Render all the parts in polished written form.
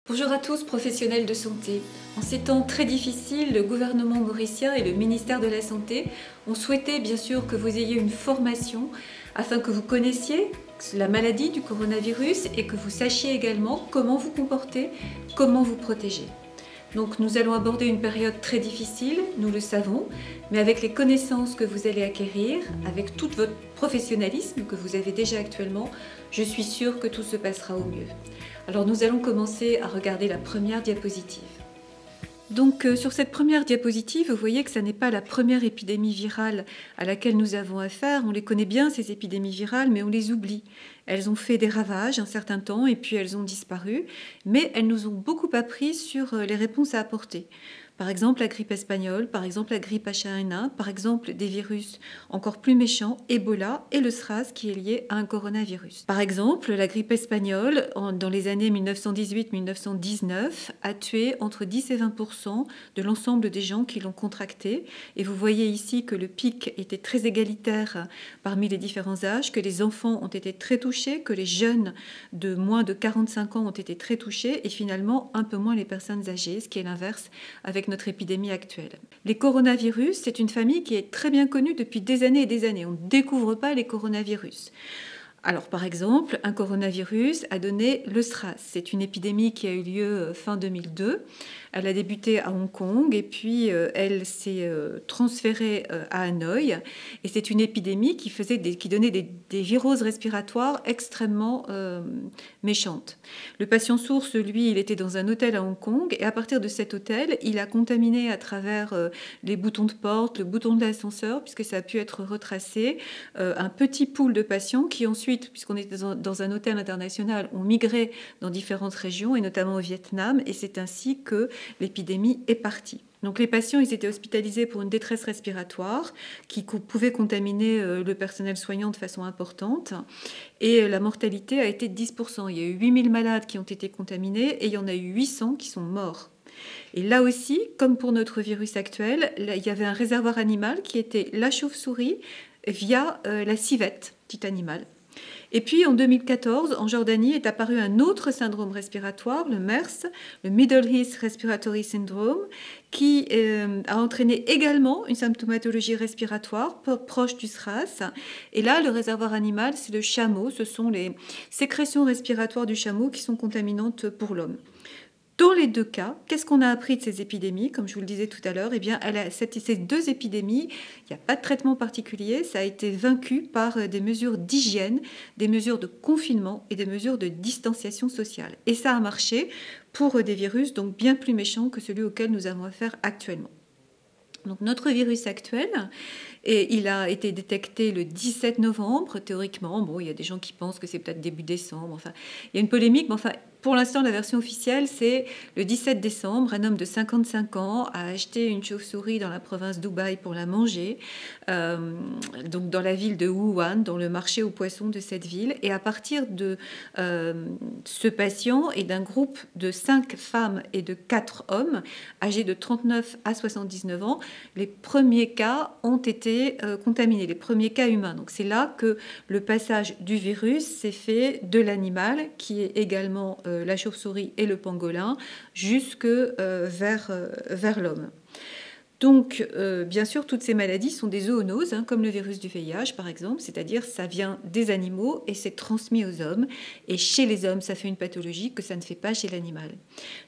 Bonjour à tous, professionnels de santé. En ces temps très difficiles, le gouvernement mauricien et le ministère de la Santé ont souhaité bien sûr que vous ayez une formation afin que vous connaissiez la maladie du coronavirus et que vous sachiez également comment vous comporter, comment vous protéger. Donc nous allons aborder une période très difficile, nous le savons, mais avec les connaissances que vous allez acquérir, avec tout votre professionnalisme que vous avez déjà actuellement, je suis sûre que tout se passera au mieux. Alors nous allons commencer à regarder la première diapositive. Donc sur cette première diapositive, vous voyez que ce n'est pas la première épidémie virale à laquelle nous avons affaire. On les connaît bien, ces épidémies virales, mais on les oublie. Elles ont fait des ravages un certain temps et puis elles ont disparu, mais elles nous ont beaucoup appris sur les réponses à apporter. Par exemple, la grippe espagnole, par exemple la grippe H1N1, par exemple des virus encore plus méchants, Ebola et le SRAS qui est lié à un coronavirus. Par exemple, la grippe espagnole, dans les années 1918-1919, a tué entre 10 et 20% de l'ensemble des gens qui l'ont contracté. Et vous voyez ici que le pic était très égalitaire parmi les différents âges, que les enfants ont été très touchés, que les jeunes de moins de 45 ans ont été très touchés et finalement un peu moins les personnes âgées, ce qui est l'inverse avec notre épidémie actuelle. Les coronavirus, c'est une famille qui est très bien connue depuis des années et des années. On ne découvre pas les coronavirus. Alors, par exemple, un coronavirus a donné le SRAS. C'est une épidémie qui a eu lieu fin 2002. Elle a débuté à Hong Kong et puis elle s'est transférée à Hanoï. Et c'est une épidémie qui donnait des viroses respiratoires extrêmement méchantes. Le patient source, lui, il était dans un hôtel à Hong Kong et à partir de cet hôtel, il a contaminé à travers les boutons de porte, le bouton de l'ascenseur, puisque ça a pu être retracé, un petit pool de patients qui ensuite, puisqu'on était dans un hôtel international, ont migré dans différentes régions et notamment au Vietnam et c'est ainsi que l'épidémie est partie. Donc les patients, ils étaient hospitalisés pour une détresse respiratoire qui pouvait contaminer le personnel soignant de façon importante et la mortalité a été de 10%. Il y a eu 8000 malades qui ont été contaminés et il y en a eu 800 qui sont morts. Et là aussi, comme pour notre virus actuel, il y avait un réservoir animal qui était la chauve-souris via la civette, petit animal. Et puis en 2014, en Jordanie, est apparu un autre syndrome respiratoire, le MERS, le Middle East Respiratory Syndrome, qui a entraîné également une symptomatologie respiratoire proche du SRAS. Et là, le réservoir animal, c'est le chameau. Ce sont les sécrétions respiratoires du chameau qui sont contaminantes pour l'homme. Dans les deux cas, qu'est-ce qu'on a appris de ces épidémies? Comme je vous le disais tout à l'heure, eh bien, ces deux épidémies, il n'y a pas de traitement particulier, ça a été vaincu par des mesures d'hygiène, des mesures de confinement et des mesures de distanciation sociale. Et ça a marché pour des virus donc bien plus méchants que celui auquel nous avons affaire actuellement. Donc notre virus actuel, et il a été détecté le 17 novembre, théoriquement. Bon, il y a des gens qui pensent que c'est peut-être début décembre. Enfin, il y a une polémique, mais enfin, pour l'instant, la version officielle, c'est le 17 décembre. Un homme de 55 ans a acheté une chauve-souris dans la province d'Hubei pour la manger, donc dans la ville de Wuhan, dans le marché aux poissons de cette ville. Et à partir de ce patient et d'un groupe de 5 femmes et de 4 hommes âgés de 39 à 79 ans, les premiers cas ont été contaminés, les premiers cas humains. Donc c'est là que le passage du virus s'est fait de l'animal, qui est également la chauve-souris et le pangolin, jusque vers l'homme. Donc, bien sûr, toutes ces maladies sont des zoonoses, comme le virus du VIH, par exemple, c'est-à-dire ça vient des animaux et c'est transmis aux hommes. Et chez les hommes, ça fait une pathologie que ça ne fait pas chez l'animal.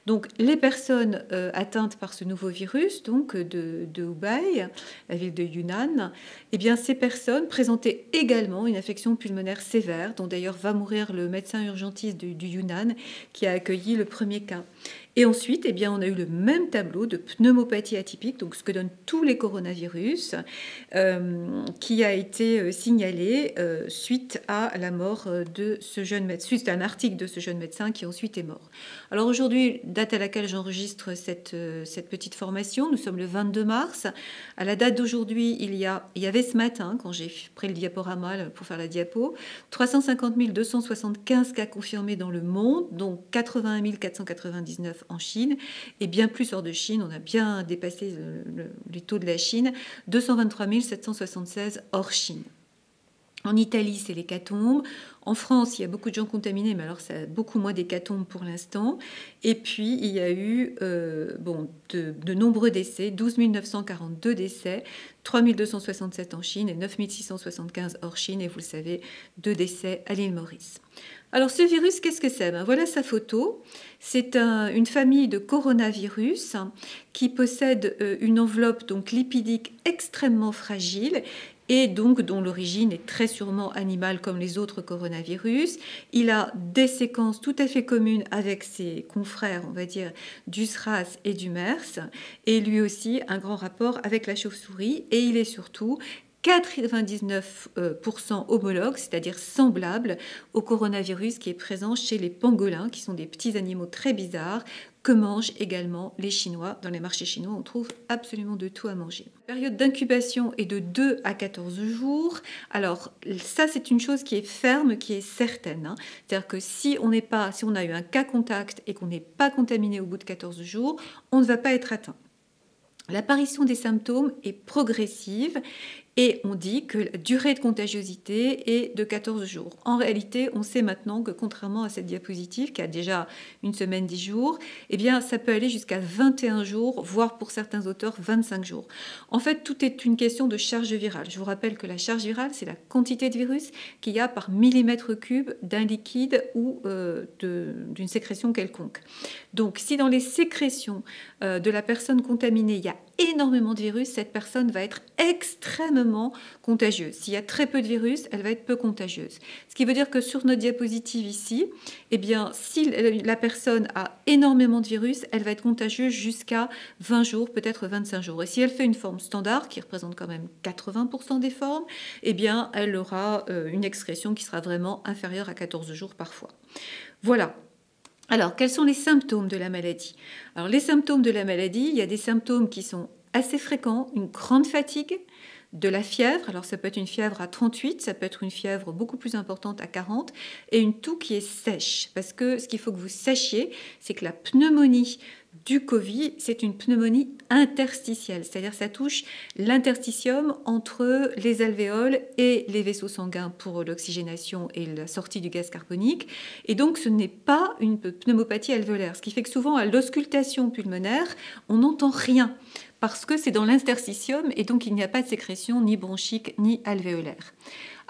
Donc, les personnes atteintes par ce nouveau virus, donc de Hubei, la ville de Yunnan, eh bien, ces personnes présentaient également une affection pulmonaire sévère, dont d'ailleurs va mourir le médecin urgentiste du Yunnan qui a accueilli le premier cas. Et ensuite, eh bien, on a eu le même tableau de pneumopathie atypique, donc ce que donnent tous les coronavirus, qui a été signalé suite à la mort de ce jeune médecin, suite à un article de ce jeune médecin qui ensuite est mort. Alors aujourd'hui, date à laquelle j'enregistre cette petite formation, nous sommes le 22 mars. À la date d'aujourd'hui, il y avait ce matin, quand j'ai pris le diaporama pour faire la diapo, 350 275 cas confirmés dans le monde, dont 81 499 en Chine et bien plus hors de Chine. On a bien dépassé les taux de la Chine, 223 776 hors Chine. En Italie, c'est l'hécatombe. En France, il y a beaucoup de gens contaminés, mais alors ça a beaucoup moins d'hécatombes pour l'instant. Et puis, il y a eu de nombreux décès, 12 942 décès, 3 267 en Chine et 9 675 hors Chine. Et vous le savez, 2 décès à l'île Maurice. Alors, ce virus, qu'est-ce que c'est? Voilà sa photo. C'est une famille de coronavirus qui possède une enveloppe donc lipidique extrêmement fragile et donc dont l'origine est très sûrement animale comme les autres coronavirus. Il a des séquences tout à fait communes avec ses confrères, on va dire, du SRAS et du MERS, et lui aussi un grand rapport avec la chauve-souris, et il est surtout 99% homologue, c'est-à-dire semblable au coronavirus qui est présent chez les pangolins, qui sont des petits animaux très bizarres, que mangent également les Chinois. Dans les marchés chinois, on trouve absolument de tout à manger. La période d'incubation est de 2 à 14 jours. Alors ça, c'est une chose qui est ferme, qui est certaine. C'est-à-dire que si on a eu un cas contact et qu'on n'est pas contaminé au bout de 14 jours, on ne va pas être atteint. L'apparition des symptômes est progressive et on dit que la durée de contagiosité est de 14 jours. En réalité, on sait maintenant que contrairement à cette diapositive qui a déjà une semaine, 10 jours, eh bien, ça peut aller jusqu'à 21 jours, voire pour certains auteurs 25 d'une En fait, tout est une question de charge virale. Je vous rappelle que la charge virale, c'est la quantité de virus qu'il y a par millimètre cube d'un liquide ou d'une sécrétion quelconque. Donc, si dans les sécrétions de la personne contaminée, il y a énormément de virus, cette personne va être extrêmement contagieuse. S'il y a très peu de virus, elle va être peu contagieuse. Ce qui veut dire que sur notre diapositive ici, eh bien, si la personne a énormément de virus, elle va être contagieuse jusqu'à 20 jours, peut-être 25 jours. Et si elle fait une forme standard, qui représente quand même 80% des formes, eh bien, elle aura une excrétion qui sera vraiment inférieure à 14 jours parfois. Voilà. Alors, quels sont les symptômes de la maladie? Alors, les symptômes de la maladie, il y a des symptômes qui sont assez fréquents, une grande fatigue, de la fièvre, alors ça peut être une fièvre à 38, ça peut être une fièvre beaucoup plus importante à 40, et une toux qui est sèche. Parce que ce qu'il faut que vous sachiez, c'est que la pneumonie du Covid, c'est une pneumonie interstitielle, c'est-à-dire ça touche l'interstitium entre les alvéoles et les vaisseaux sanguins pour l'oxygénation et la sortie du gaz carbonique. Et donc ce n'est pas une pneumopathie alvéolaire, ce qui fait que souvent à l'auscultation pulmonaire, on n'entend rien parce que c'est dans l'interstitium et donc il n'y a pas de sécrétion ni bronchique ni alvéolaire.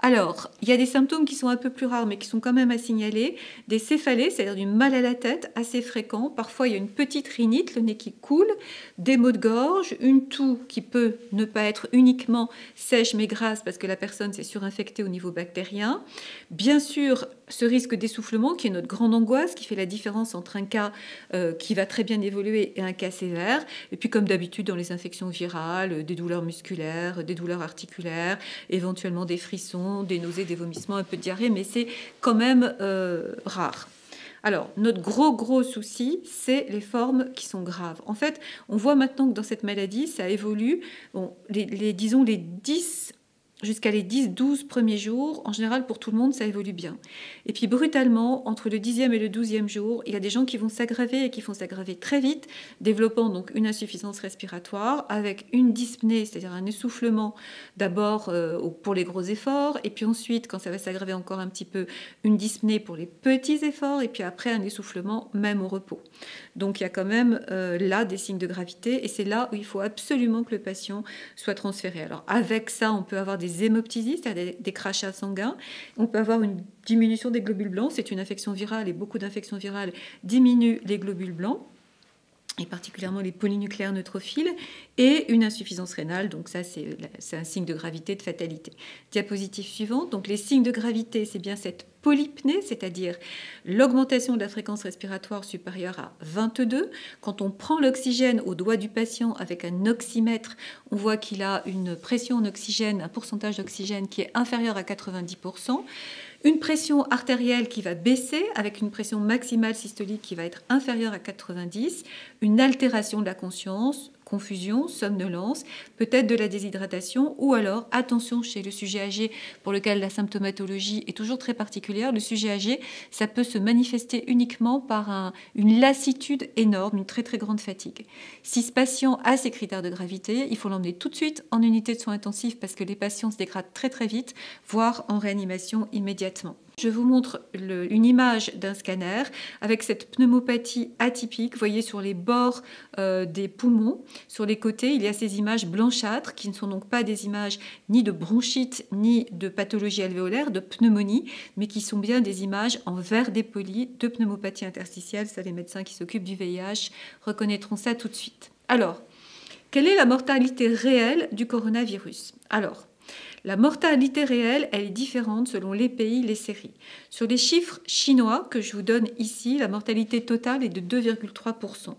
Alors, il y a des symptômes qui sont un peu plus rares, mais qui sont quand même à signaler. Des céphalées, c'est-à-dire du mal à la tête, assez fréquent. Parfois, il y a une petite rhinite, le nez qui coule, des maux de gorge, une toux qui peut ne pas être uniquement sèche mais grasse parce que la personne s'est surinfectée au niveau bactérien. Bien sûr, ce risque d'essoufflement qui est notre grande angoisse, qui fait la différence entre un cas qui va très bien évoluer et un cas sévère. Et puis, comme d'habitude, dans les infections virales, des douleurs musculaires, des douleurs articulaires, éventuellement des frissons, des nausées, des vomissements, un peu de diarrhée, mais c'est quand même rare. Alors, notre gros souci, c'est les formes qui sont graves. En fait, on voit maintenant que dans cette maladie, ça évolue. Bon, disons les 10 jusqu'à les 10-12 premiers jours, en général, pour tout le monde, ça évolue bien. Et puis, brutalement, entre le 10e et le 12e jour, il y a des gens qui vont s'aggraver et qui vont s'aggraver très vite, développant donc une insuffisance respiratoire avec une dyspnée, c'est-à-dire un essoufflement d'abord pour les gros efforts, et puis ensuite, quand ça va s'aggraver encore un petit peu, une dyspnée pour les petits efforts, et puis après, un essoufflement même au repos. Donc, il y a quand même là des signes de gravité, et c'est là où il faut absolument que le patient soit transféré. Alors, avec ça, on peut avoir des hémoptysies, c'est-à-dire des crachats sanguins. On peut avoir une diminution des globules blancs. C'est une infection virale et beaucoup d'infections virales diminuent les globules blancs et particulièrement les polynucléaires neutrophiles, et une insuffisance rénale, donc ça c'est un signe de gravité, de fatalité. Diapositive suivante, donc les signes de gravité, c'est bien cette polypnée, c'est-à-dire l'augmentation de la fréquence respiratoire supérieure à 22. Quand on prend l'oxygène au doigt du patient avec un oxymètre, on voit qu'il a une pression en oxygène, un pourcentage d'oxygène qui est inférieur à 90%. Une pression artérielle qui va baisser avec une pression maximale systolique qui va être inférieure à 90, une altération de la conscience confusion, somnolence, peut-être de la déshydratation, ou alors, attention chez le sujet âgé pour lequel la symptomatologie est toujours très particulière, le sujet âgé, ça peut se manifester uniquement par une lassitude énorme, une très très grande fatigue. Si ce patient a ces critères de gravité, il faut l'emmener tout de suite en unité de soins intensifs parce que les patients se dégradent très très vite, voire en réanimation immédiatement. Je vous montre une image d'un scanner avec cette pneumopathie atypique. Vous voyez sur les bords des poumons, sur les côtés, il y a ces images blanchâtres qui ne sont donc pas des images ni de bronchite ni de pathologie alvéolaire, de pneumonie, mais qui sont bien des images en vert dépoli de pneumopathie interstitielle. Ça, les médecins qui s'occupent du VIH reconnaîtront ça tout de suite. Alors, quelle est la mortalité réelle du coronavirus? Alors, la mortalité réelle, elle est différente selon les pays, les séries. Sur les chiffres chinois que je vous donne ici, la mortalité totale est de 2,3%.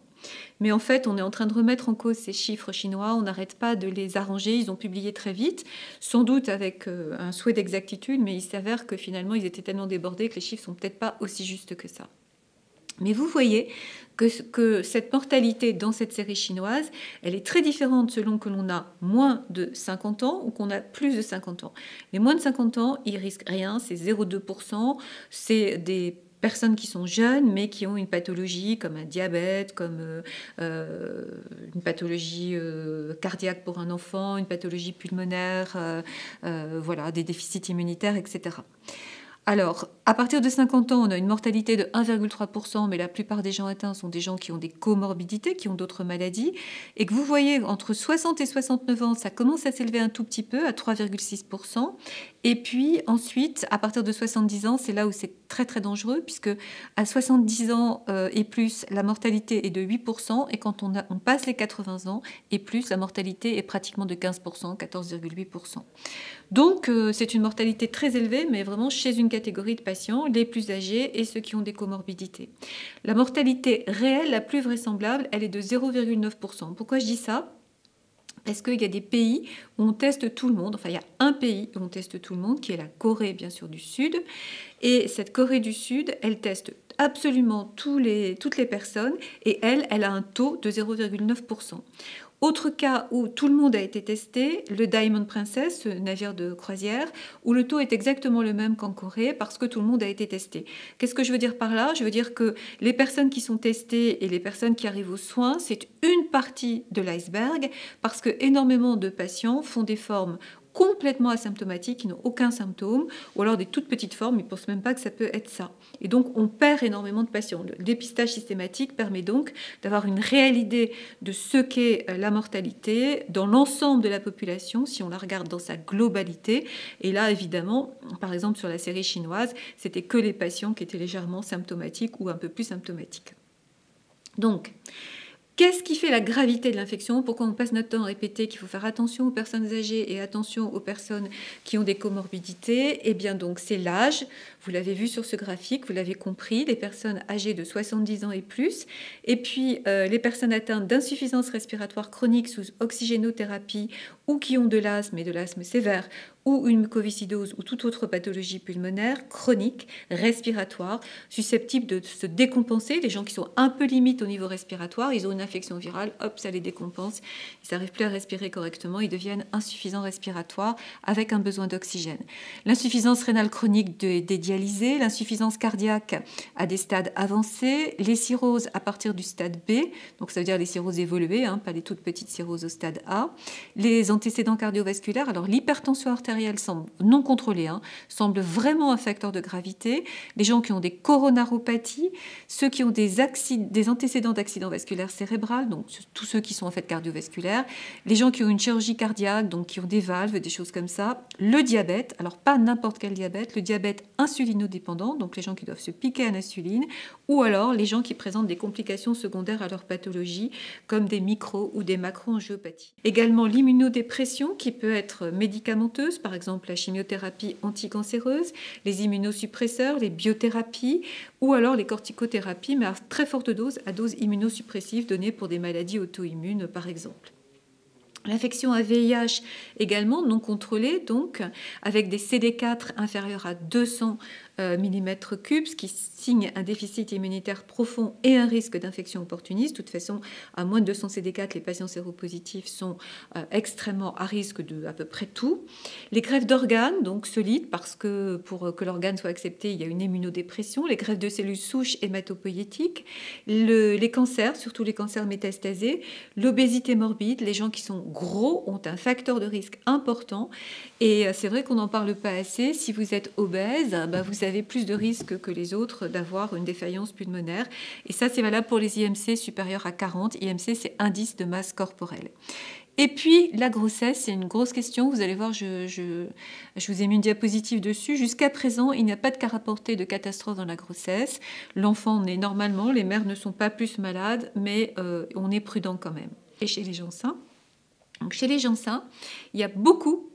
Mais en fait, on est en train de remettre en cause ces chiffres chinois, on n'arrête pas de les arranger, ils ont publié très vite, sans doute avec un souhait d'exactitude, mais il s'avère que finalement, ils étaient tellement débordés que les chiffres sont peut-être pas aussi justes que ça. Mais vous voyez que cette mortalité dans cette série chinoise, elle est très différente selon que l'on a moins de 50 ans ou qu'on a plus de 50 ans. Les moins de 50 ans, ils risquent rien, c'est 0,2%, c'est des personnes qui sont jeunes mais qui ont une pathologie comme un diabète, comme une pathologie cardiaque pour un enfant, une pathologie pulmonaire, voilà, des déficits immunitaires, etc. Alors, à partir de 50 ans, on a une mortalité de 1,3%, mais la plupart des gens atteints sont des gens qui ont des comorbidités, qui ont d'autres maladies, et que vous voyez, entre 60 et 69 ans, ça commence à s'élever un tout petit peu, à 3,6%, et puis ensuite, à partir de 70 ans, c'est là où c'est très très dangereux, puisque à 70 ans et plus, la mortalité est de 8%, et quand on passe les 80 ans et plus, la mortalité est pratiquement de 15%, 14,8%. Donc, c'est une mortalité très élevée, mais vraiment chez une catégorie de patients, les plus âgés et ceux qui ont des comorbidités. La mortalité réelle, la plus vraisemblable, elle est de 0,9%. Pourquoi je dis ça ? Parce qu'il y a des pays où on teste tout le monde. Enfin, il y a un pays où on teste tout le monde, qui est la Corée, bien sûr, du Sud. Et cette Corée du Sud, elle teste absolument toutes les personnes et elle a un taux de 0,9%. Autre cas où tout le monde a été testé, le Diamond Princess, ce navire de croisière, où le taux est exactement le même qu'en Corée parce que tout le monde a été testé. Qu'est-ce que je veux dire par là? Je veux dire que les personnes qui sont testées et les personnes qui arrivent aux soins, c'est une partie de l'iceberg parce que énormément de patients font des formes complètement asymptomatiques, qui n'ont aucun symptôme, ou alors des toutes petites formes, ils ne pensent même pas que ça peut être ça. Et donc, on perd énormément de patients. Le dépistage systématique permet donc d'avoir une réelle idée de ce qu'est la mortalité dans l'ensemble de la population, si on la regarde dans sa globalité. Et là, évidemment, par exemple, sur la série chinoise, c'était que les patients qui étaient légèrement symptomatiques ou un peu plus symptomatiques. Donc, qu'est-ce qui fait la gravité de l'infection? Pourquoi on passe notre temps à répéter qu'il faut faire attention aux personnes âgées et attention aux personnes qui ont des comorbidités? Eh bien donc c'est l'âge, vous l'avez vu sur ce graphique, vous l'avez compris, les personnes âgées de 70 ans et plus, et puis les personnes atteintes d'insuffisance respiratoire chronique sous oxygénothérapie ou qui ont de l'asthme et de l'asthme sévère ou une mucoviscidose ou toute autre pathologie pulmonaire chronique, respiratoire, susceptible de se décompenser. Les gens qui sont un peu limites au niveau respiratoire, ils ont une infection virale, hop, ça les décompense, ils n'arrivent plus à respirer correctement, ils deviennent insuffisants respiratoires avec un besoin d'oxygène. L'insuffisance rénale chronique des dialysés, l'insuffisance cardiaque à des stades avancés, les cirrhoses à partir du stade B, donc ça veut dire les cirrhoses évoluées, pas les toutes petites cirrhoses au stade A, les antécédents cardiovasculaires, alors l'hypertension artérielle semble non contrôlée, semble vraiment un facteur de gravité, les gens qui ont des coronaropathies, ceux qui ont des antécédents d'accident vasculaire cérébral, donc tous ceux qui sont en fait cardiovasculaires, les gens qui ont une chirurgie cardiaque, donc qui ont des valves, des choses comme ça, le diabète, alors pas n'importe quel diabète, le diabète insulinodépendant, donc les gens qui doivent se piquer à l'insuline, ou alors les gens qui présentent des complications secondaires à leur pathologie, comme des micro- ou des macro-angiopathies. Également l'immunodépression qui peut être médicamenteuse, par exemple la chimiothérapie anticancéreuse, les immunosuppresseurs, les biothérapies, ou alors les corticothérapies, mais à très forte dose, à dose immunosuppressive donnée pour des maladies auto-immunes, par exemple. L'infection à VIH également non contrôlée, donc avec des CD4 inférieurs à 200 millimètres cubes, ce qui signe un déficit immunitaire profond et un risque d'infection opportuniste. De toute façon, à moins de 200 CD4, les patients séropositifs sont extrêmement à risque de à peu près tout. Les greffes d'organes, donc solides, parce que pour que l'organe soit accepté, il y a une immunodépression. Les greffes de cellules souches hématopoïétiques. Les cancers, surtout les cancers métastasés. L'obésité morbide. Les gens qui sont gros ont un facteur de risque important. Et c'est vrai qu'on n'en parle pas assez. Si vous êtes obèse, vous avez plus de risques que les autres d'avoir une défaillance pulmonaire. Et ça, c'est valable pour les IMC supérieurs à 40. IMC, c'est indice de masse corporelle. Et puis, la grossesse, c'est une grosse question. Vous allez voir, je vous ai mis une diapositive dessus. Jusqu'à présent, il n'y a pas de cas rapporté de catastrophe dans la grossesse. L'enfant naît normalement, les mères ne sont pas plus malades, mais on est prudent quand même. Et chez les gens sains, donc chez les gens sains, il y a beaucoup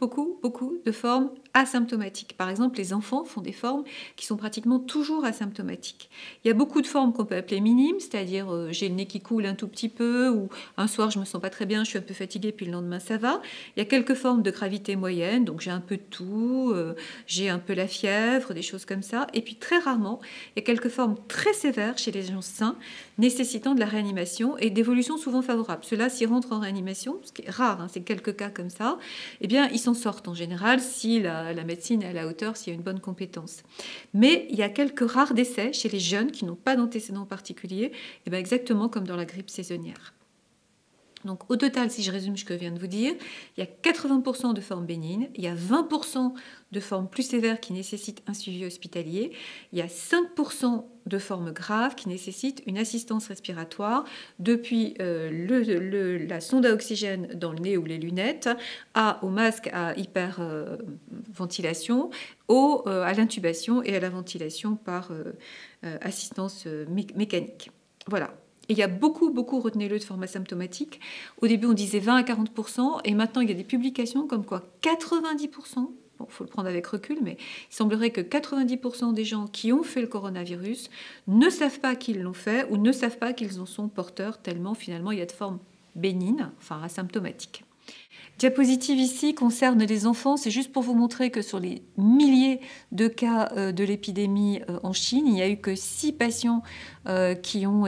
de formes asymptomatiques. Par exemple, les enfants font des formes qui sont pratiquement toujours asymptomatiques. Il y a beaucoup de formes qu'on peut appeler minimes, c'est-à-dire j'ai le nez qui coule un tout petit peu, ou un soir je me sens pas très bien, je suis un peu fatiguée, puis le lendemain ça va. Il y a quelques formes de gravité moyenne, donc j'ai un peu de tout, j'ai un peu la fièvre, des choses comme ça. Et puis très rarement, il y a quelques formes très sévères chez les gens sains, nécessitant de la réanimation et d'évolution souvent favorable. Ceux-là, s'ils rentrent en réanimation, ce qui est rare, c'est quelques cas comme ça, eh bien, ils s'en sortent en général si la médecine est à la hauteur, s'il y a une bonne compétence. Mais il y a quelques rares décès chez les jeunes qui n'ont pas d'antécédents particuliers, eh bien, exactement comme dans la grippe saisonnière. Donc au total, si je résume ce que je viens de vous dire, il y a 80% de formes bénignes, il y a 20% de formes plus sévères qui nécessitent un suivi hospitalier, il y a 5% de formes graves qui nécessitent une assistance respiratoire, depuis la sonde à oxygène dans le nez ou les lunettes, au masque à hyperventilation, à l'intubation et à la ventilation par assistance mécanique. Voilà. Et il y a beaucoup, retenez-le, de formes asymptomatiques. Au début, on disait 20 à 40%, et maintenant, il y a des publications comme quoi 90%, bon, il faut le prendre avec recul, mais il semblerait que 90% des gens qui ont fait le coronavirus ne savent pas qu'ils l'ont fait ou ne savent pas qu'ils en sont porteurs, tellement finalement il y a de formes bénignes, enfin asymptomatiques. Diapositive ici concerne les enfants, c'est juste pour vous montrer que sur les milliers de cas de l'épidémie en Chine, il n'y a eu que 6 patients qui ont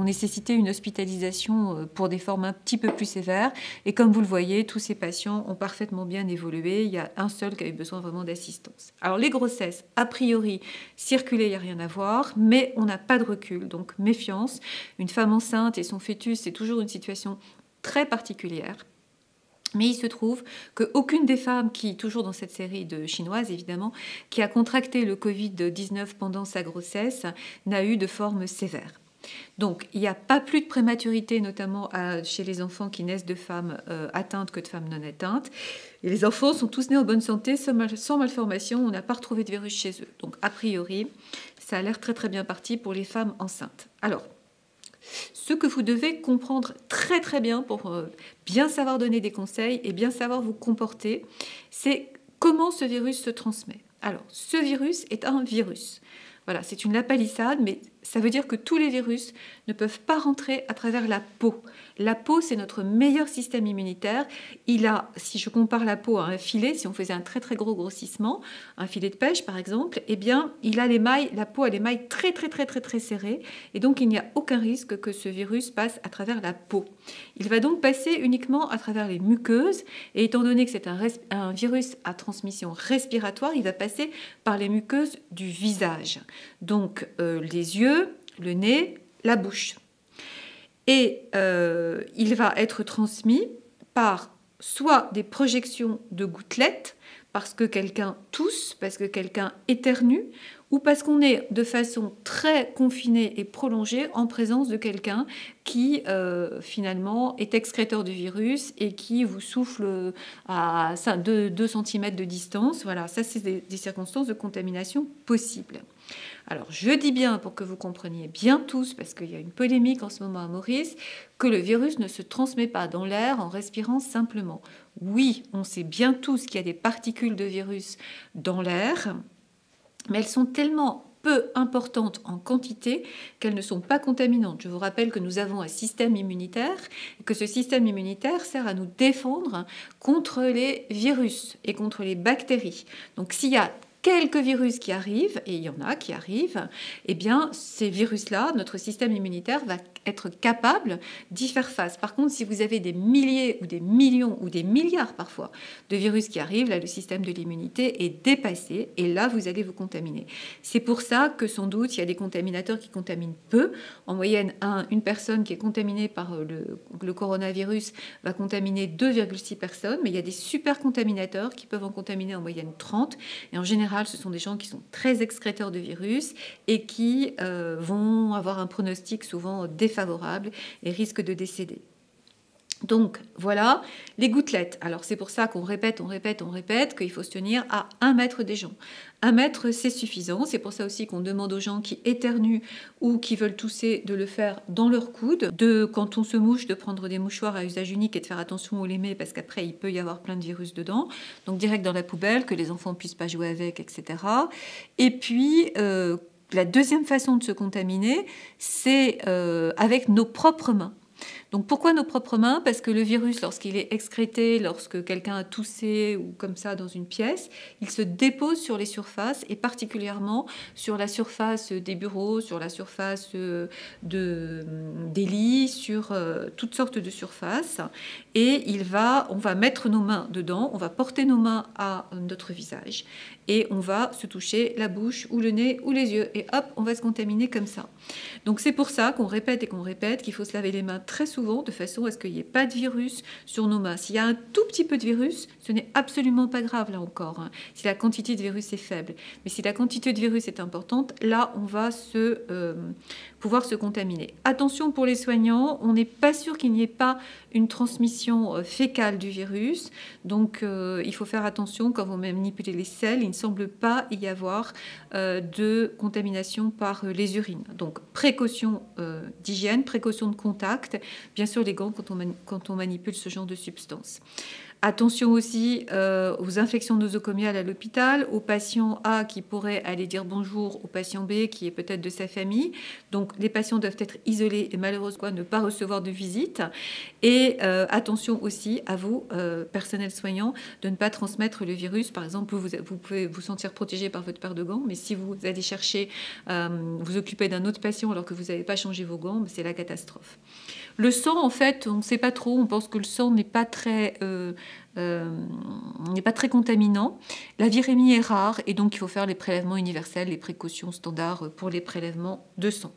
nécessité une hospitalisation pour des formes un petit peu plus sévères. Et comme vous le voyez, tous ces patients ont parfaitement bien évolué. Il y a un seul qui a eu besoin vraiment d'assistance. Alors les grossesses, a priori, circuler, il n'y a rien à voir, mais on n'a pas de recul, donc méfiance. Une femme enceinte et son fœtus, c'est toujours une situation très particulière. Mais il se trouve qu'aucune des femmes qui, toujours dans cette série de chinoises évidemment, qui a contracté le Covid-19 pendant sa grossesse, n'a eu de forme sévère. Donc il n'y a pas plus de prématurité, notamment chez les enfants qui naissent de femmes atteintes que de femmes non atteintes. Et les enfants sont tous nés en bonne santé, sans malformation, on n'a pas retrouvé de virus chez eux. Donc a priori, ça a l'air très bien parti pour les femmes enceintes. Alors, ce que vous devez comprendre très bien pour bien savoir donner des conseils et bien savoir vous comporter, c'est comment ce virus se transmet. Alors, ce virus est un virus. Voilà, c'est une lapalissade, mais ça veut dire que tous les virus ne peuvent pas rentrer à travers la peau. La peau, c'est notre meilleur système immunitaire. Il a, si je compare la peau à un filet, si on faisait un très gros grossissement, un filet de pêche par exemple, eh bien, il a l'émail, la peau a l'émail très serré, et donc il n'y a aucun risque que ce virus passe à travers la peau. Il va donc passer uniquement à travers les muqueuses, et étant donné que c'est un virus à transmission respiratoire, il va passer par les muqueuses du visage. Donc les yeux, le nez, la bouche. Et il va être transmis par soit des projections de gouttelettes, parce que quelqu'un tousse, parce que quelqu'un éternue, ou parce qu'on est de façon très confinée et prolongée en présence de quelqu'un qui finalement est excréteur du virus et qui vous souffle à 2 cm de distance. Voilà, ça c'est des circonstances de contamination possibles. Alors, je dis bien, pour que vous compreniez bien tous, parce qu'il y a une polémique en ce moment à Maurice, que le virus ne se transmet pas dans l'air en respirant simplement. Oui, on sait bien tous qu'il y a des particules de virus dans l'air, mais elles sont tellement peu importantes en quantité qu'elles ne sont pas contaminantes. Je vous rappelle que nous avons un système immunitaire et que ce système immunitaire sert à nous défendre contre les virus et contre les bactéries. Donc s'il y a quelques virus qui arrivent, et il y en a qui arrivent, eh bien, ces virus-là, notre système immunitaire va être capable d'y faire face. Par contre, si vous avez des milliers ou des millions ou des milliards parfois de virus qui arrivent, là, le système de l'immunité est dépassé et là, vous allez vous contaminer. C'est pour ça que sans doute, il y a des contaminateurs qui contaminent peu. En moyenne, une personne qui est contaminée par le coronavirus va contaminer 2,6 personnes, mais il y a des super contaminateurs qui peuvent en contaminer en moyenne 30. Et en général, ce sont des gens qui sont très excréteurs de virus et qui vont avoir un pronostic souvent défavorable et risquent de décéder. Donc voilà, les gouttelettes. Alors c'est pour ça qu'on répète qu'il faut se tenir à 1 mètre des gens. 1 mètre, c'est suffisant. C'est pour ça aussi qu'on demande aux gens qui éternuent ou qui veulent tousser de le faire dans leur coude. Quand on se mouche, de prendre des mouchoirs à usage unique et de faire attention où les met parce qu'après il peut y avoir plein de virus dedans. Donc direct dans la poubelle, que les enfants ne puissent pas jouer avec, etc. Et puis la deuxième façon de se contaminer, c'est avec nos propres mains. Donc pourquoi nos propres mains? Parce que le virus, lorsqu'il est excrété, lorsque quelqu'un a toussé ou comme ça dans une pièce, il se dépose sur les surfaces et particulièrement sur la surface des bureaux, sur la surface des lits, sur toutes sortes de surfaces. Et on va mettre nos mains dedans, on va porter nos mains à notre visage et on va se toucher la bouche ou le nez ou les yeux et hop, on va se contaminer comme ça. Donc c'est pour ça qu'on répète et qu'on répète qu'il faut se laver les mains très souvent de façon à ce qu'il n'y ait pas de virus sur nos mains. S'il y a un tout petit peu de virus, ce n'est absolument pas grave là encore, hein, si la quantité de virus est faible. Mais si la quantité de virus est importante, là on va pouvoir se contaminer. Attention pour les soignants, on n'est pas sûr qu'il n'y ait pas une transmission fécale du virus. Donc il faut faire attention quand vous manipulez les selles. Il ne semble pas y avoir de contamination par les urines. Donc précaution d'hygiène, précaution de contact. Bien sûr les gants quand on manipule ce genre de substance. Attention aussi aux infections nosocomiales à l'hôpital, aux patients A qui pourraient aller dire bonjour au patient B qui est peut-être de sa famille. Donc les patients doivent être isolés et malheureusement ne pas recevoir de visite. Et attention aussi à vous, personnel soignant, de ne pas transmettre le virus. Par exemple, vous pouvez vous sentir protégé par votre paire de gants, mais si vous allez chercher, vous occuper d'un autre patient alors que vous n'avez pas changé vos gants, c'est la catastrophe. Le sang, en fait, on ne sait pas trop. On pense que le sang n'est pas très contaminant. La virémie est rare et donc il faut faire les prélèvements universels, les précautions standards pour les prélèvements de sang.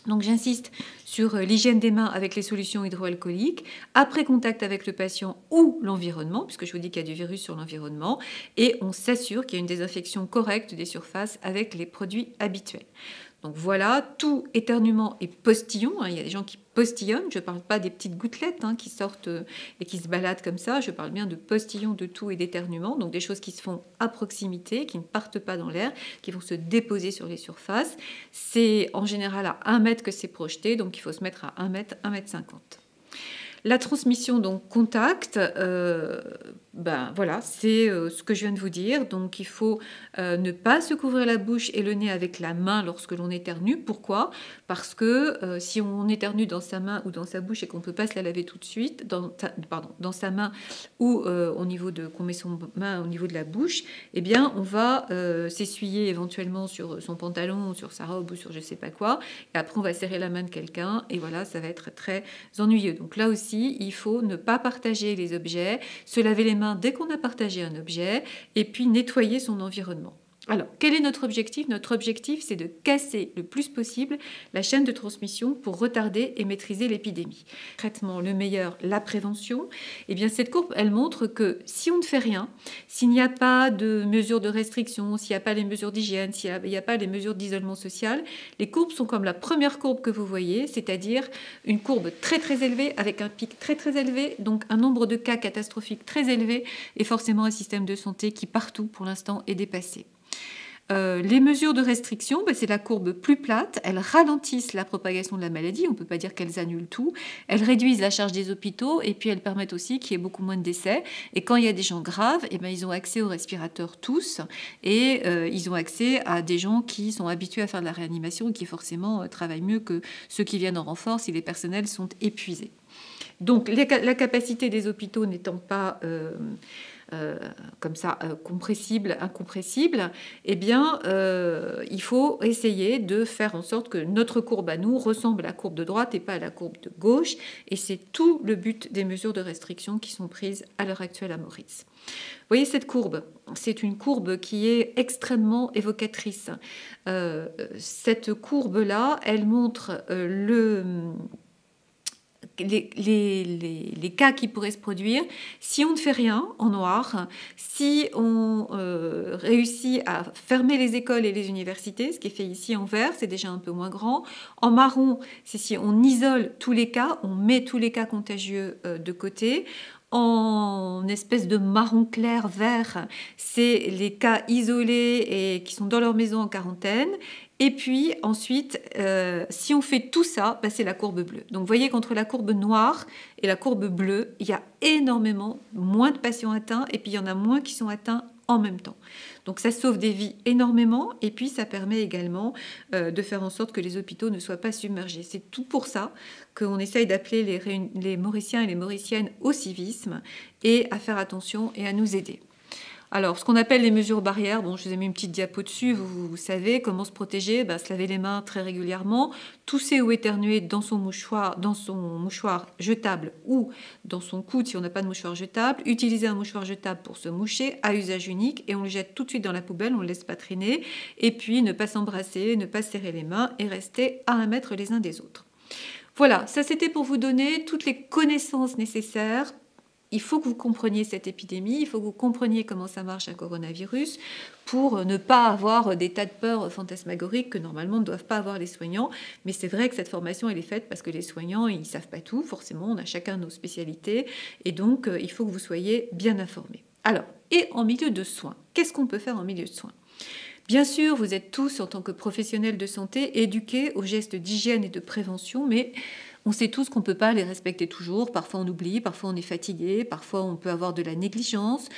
Donc j'insiste sur l'hygiène des mains avec les solutions hydroalcooliques, après contact avec le patient ou l'environnement, puisque je vous dis qu'il y a du virus sur l'environnement, et on s'assure qu'il y a une désinfection correcte des surfaces avec les produits habituels. Donc voilà, tout éternuement et postillon. Il y a des gens qui postillonnent. Je ne parle pas des petites gouttelettes qui sortent et qui se baladent comme ça. Je parle bien de postillons, de toux et d'éternuement. Donc des choses qui se font à proximité, qui ne partent pas dans l'air, qui vont se déposer sur les surfaces. C'est en général à 1 mètre que c'est projeté. Donc il faut se mettre à 1 mètre, 1 mètre 50. La transmission, donc contact, voilà, c'est ce que je viens de vous dire. Donc il faut ne pas se couvrir la bouche et le nez avec la main lorsque l'on éternue. Pourquoi? Parce que si on éternue dans sa main ou dans sa bouche et qu'on ne peut pas se la laver tout de suite, dans sa main ou qu'on met son main au niveau de la bouche, eh bien on va s'essuyer éventuellement sur son pantalon, sur sa robe ou sur je ne sais pas quoi. Et après on va serrer la main de quelqu'un et voilà, ça va être très ennuyeux. Donc là aussi, il faut ne pas partager les objets, se laver les mains dès qu'on a partagé un objet et puis nettoyer son environnement. Alors, quel est notre objectif? Notre objectif, c'est de casser le plus possible la chaîne de transmission pour retarder et maîtriser l'épidémie. Traitement le meilleur, la prévention. Eh bien, cette courbe, elle montre que si on ne fait rien, s'il n'y a pas de mesures de restriction, s'il n'y a pas les mesures d'hygiène, s'il n'y a pas les mesures d'isolement social, les courbes sont comme la première courbe que vous voyez, c'est-à-dire une courbe très très élevée avec un pic très très élevé, donc un nombre de cas catastrophiques très élevé et forcément un système de santé qui partout pour l'instant est dépassé. Les mesures de restriction, c'est la courbe plus plate. Elles ralentissent la propagation de la maladie. On ne peut pas dire qu'elles annulent tout. Elles réduisent la charge des hôpitaux et puis elles permettent aussi qu'il y ait beaucoup moins de décès. Et quand il y a des gens graves, ils ont accès aux respirateurs tous et ils ont accès à des gens qui sont habitués à faire de la réanimation et qui forcément travaillent mieux que ceux qui viennent en renfort si les personnels sont épuisés. Donc la capacité des hôpitaux n'étant pas comme ça, compressible, incompressible, eh bien, il faut essayer de faire en sorte que notre courbe à nous ressemble à la courbe de droite et pas à la courbe de gauche. Et c'est tout le but des mesures de restriction qui sont prises à l'heure actuelle à Maurice. Vous voyez cette courbe, c'est une courbe qui est extrêmement évocatrice. Cette courbe-là, elle montre les cas qui pourraient se produire si on ne fait rien en noir, si on réussit à fermer les écoles et les universités, ce qui est fait ici en vert, c'est déjà un peu moins grand. En marron, c'est si on isole tous les cas, on met tous les cas contagieux de côté. En espèce de marron clair vert, c'est les cas isolés et qui sont dans leur maison en quarantaine. Et puis ensuite, si on fait tout ça, c'est la courbe bleue. Donc vous voyez qu'entre la courbe noire et la courbe bleue, il y a énormément moins de patients atteints et puis il y en a moins qui sont atteints en même temps. Donc ça sauve des vies énormément et puis ça permet également de faire en sorte que les hôpitaux ne soient pas submergés. C'est tout pour ça qu'on essaye d'appeler les Mauriciens et les Mauriciennes au civisme et à faire attention et à nous aider. Alors, ce qu'on appelle les mesures barrières, bon, je vous ai mis une petite diapo dessus, vous savez comment se protéger, se laver les mains très régulièrement, tousser ou éternuer dans son mouchoir jetable ou dans son coude si on n'a pas de mouchoir jetable, utiliser un mouchoir jetable pour se moucher à usage unique et on le jette tout de suite dans la poubelle, on ne le laisse pas traîner, et puis ne pas s'embrasser, ne pas serrer les mains et rester à 1 mètre les uns des autres. Voilà, ça c'était pour vous donner toutes les connaissances nécessaires. Il faut que vous compreniez cette épidémie, il faut que vous compreniez comment ça marche un coronavirus pour ne pas avoir des tas de peurs fantasmagoriques que normalement ne doivent pas avoir les soignants. Mais c'est vrai que cette formation, elle est faite parce que les soignants, ils ne savent pas tout. Forcément, on a chacun nos spécialités et donc il faut que vous soyez bien informés. Alors, et en milieu de soins, qu'est-ce qu'on peut faire en milieu de soins ? Bien sûr, vous êtes tous, en tant que professionnels de santé, éduqués aux gestes d'hygiène et de prévention, mais on sait tous qu'on ne peut pas les respecter toujours. Parfois, on oublie, parfois, on est fatigué, parfois, on peut avoir de la négligence,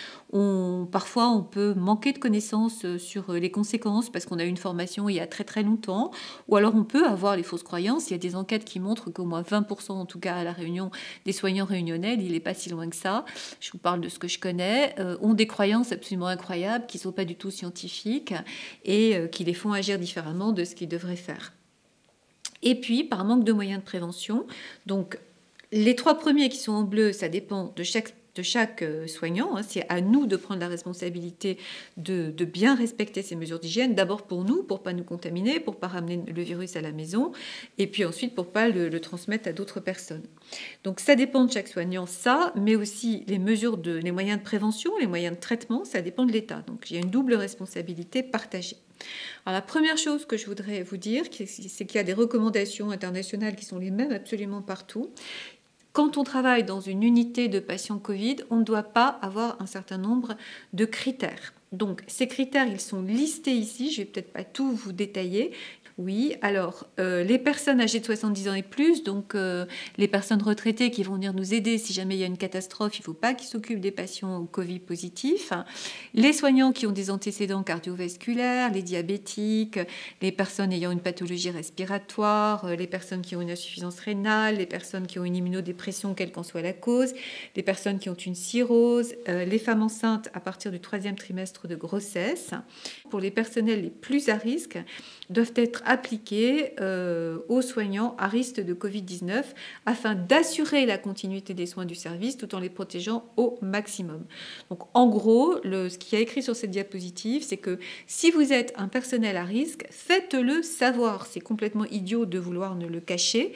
parfois, on peut manquer de connaissances sur les conséquences parce qu'on a eu une formation il y a très très longtemps, ou alors on peut avoir les fausses croyances. Il y a des enquêtes qui montrent qu'au moins 20%, en tout cas à la Réunion, des soignants réunionnais, il n'est pas si loin que ça, je vous parle de ce que je connais, ont des croyances absolument incroyables qui ne sont pas du tout scientifiques et qui les font agir différemment de ce qu'ils devraient faire. Et puis, par manque de moyens de prévention, donc les 3 premiers qui sont en bleu, ça dépend de chaque soignant. C'est à nous de prendre la responsabilité de bien respecter ces mesures d'hygiène. D'abord pour nous, pour ne pas nous contaminer, pour ne pas ramener le virus à la maison, et puis ensuite pour ne pas le transmettre à d'autres personnes. Donc ça dépend de chaque soignant, ça, mais aussi les moyens de prévention, les moyens de traitement, ça dépend de l'État. Donc il y a une double responsabilité partagée. Alors la première chose que je voudrais vous dire, c'est qu'il y a des recommandations internationales qui sont les mêmes absolument partout. Quand on travaille dans une unité de patients Covid, on ne doit pas avoir un certain nombre de critères. Donc ces critères, ils sont listés ici, je ne vais peut-être pas tout vous détailler. Oui, alors les personnes âgées de 70 ans et plus, donc les personnes retraitées qui vont venir nous aider si jamais il y a une catastrophe, il ne faut pas qu'ils s'occupent des patients Covid positifs. Les soignants qui ont des antécédents cardiovasculaires, les diabétiques, les personnes ayant une pathologie respiratoire, les personnes qui ont une insuffisance rénale, les personnes qui ont une immunodépression, quelle qu'en soit la cause, les personnes qui ont une cirrhose, les femmes enceintes à partir du 3e trimestre de grossesse. Pour les personnels les plus à risque, doivent être appliquées aux soignants à risque de Covid-19 afin d'assurer la continuité des soins du service tout en les protégeant au maximum. Donc en gros, ce qui est écrit sur cette diapositive, c'est que si vous êtes un personnel à risque, faites-le savoir. C'est complètement idiot de vouloir ne le cacher,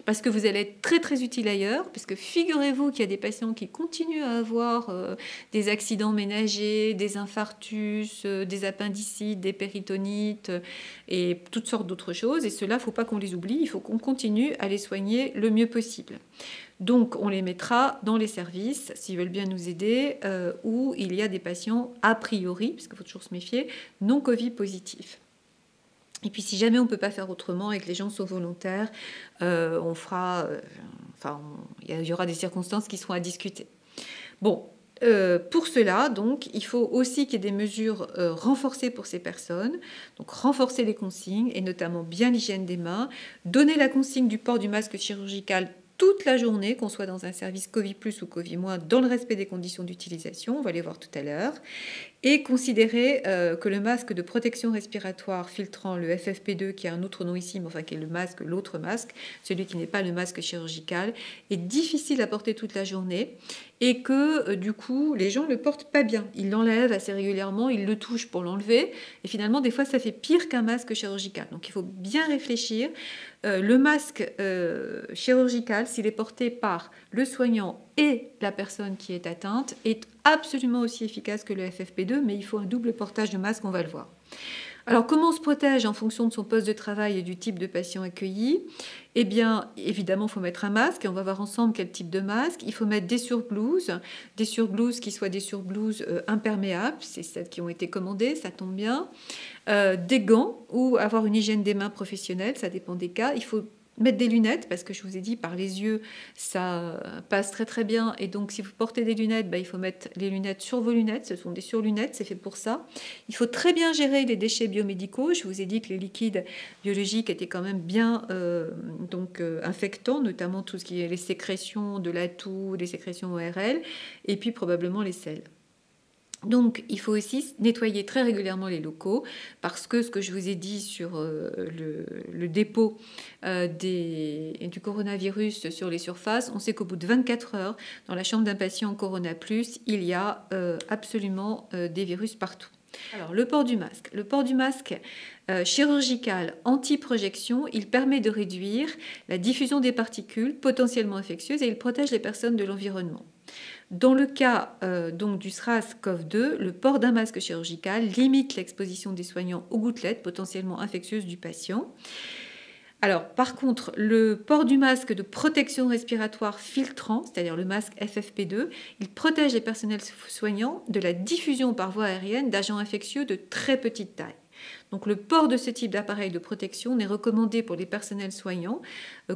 parce que vous allez être très très utile ailleurs, parce que figurez-vous qu'il y a des patients qui continuent à avoir des accidents ménagers, des infarctus, des appendicites, des péritonites et toutes sortes d'autres choses, et ceux-là, il ne faut pas qu'on les oublie, il faut qu'on continue à les soigner le mieux possible. Donc on les mettra dans les services, s'ils veulent bien nous aider, où il y a des patients a priori, parce qu'il faut toujours se méfier, non Covid positifs. Et puis si jamais on ne peut pas faire autrement et que les gens sont volontaires, on fera, il y aura des circonstances qui seront à discuter. Bon, pour cela, donc, il faut aussi qu'il y ait des mesures renforcées pour ces personnes, donc renforcer les consignes et notamment bien l'hygiène des mains, donner la consigne du port du masque chirurgical toute la journée, qu'on soit dans un service Covid+, ou Covid-, dans le respect des conditions d'utilisation, on va les voir tout à l'heure, et considérer que le masque de protection respiratoire filtrant, le FFP2, qui a un autre nom ici, mais enfin qui est le masque, l'autre masque, celui qui n'est pas le masque chirurgical, est difficile à porter toute la journée et que du coup les gens ne le portent pas bien. Ils l'enlèvent assez régulièrement, ils le touchent pour l'enlever et finalement des fois ça fait pire qu'un masque chirurgical. Donc il faut bien réfléchir. Le masque chirurgical, s'il est porté par le soignant et la personne qui est atteinte, est absolument aussi efficace que le FFP2, mais il faut un double portage de masque, on va le voir. Alors, comment on se protège en fonction de son poste de travail et du type de patient accueilli? Eh bien, évidemment, il faut mettre un masque, et on va voir ensemble quel type de masque. Il faut mettre des surblouses qui soient des surblouses imperméables, c'est celles qui ont été commandées, ça tombe bien. Des gants ou avoir une hygiène des mains professionnelle, ça dépend des cas. Il faut mettre des lunettes, parce que je vous ai dit, par les yeux, ça passe très très bien. Et donc, si vous portez des lunettes, il faut mettre les lunettes sur vos lunettes. Ce sont des surlunettes, c'est fait pour ça. Il faut très bien gérer les déchets biomédicaux. Je vous ai dit que les liquides biologiques étaient quand même bien infectants, notamment tout ce qui est les sécrétions de la toux, les sécrétions ORL, et puis probablement les selles. Donc, il faut aussi nettoyer très régulièrement les locaux parce que ce que je vous ai dit sur le dépôt du coronavirus sur les surfaces, on sait qu'au bout de 24 heures, dans la chambre d'un patient Corona+, il y a absolument des virus partout. Alors, le port du masque. Le port du masque chirurgical anti-projection, il permet de réduire la diffusion des particules potentiellement infectieuses et il protège les personnes de l'environnement. Dans le cas donc du SRAS-CoV-2, le port d'un masque chirurgical limite l'exposition des soignants aux gouttelettes potentiellement infectieuses du patient. Alors, par contre, le port du masque de protection respiratoire filtrant, c'est-à-dire le masque FFP2, il protège les personnels soignants de la diffusion par voie aérienne d'agents infectieux de très petite taille. Donc le port de ce type d'appareil de protection n'est recommandé pour les personnels soignants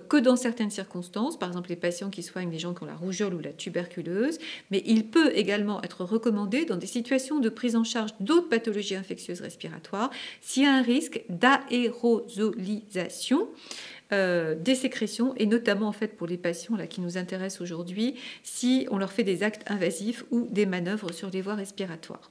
que dans certaines circonstances, par exemple les patients qui soignent les gens qui ont la rougeole ou la tuberculose, mais il peut également être recommandé dans des situations de prise en charge d'autres pathologies infectieuses respiratoires s'il y a un risque d'aérosolisation des sécrétions et notamment en fait pour les patients là, qui nous intéressent aujourd'hui si on leur fait des actes invasifs ou des manœuvres sur les voies respiratoires.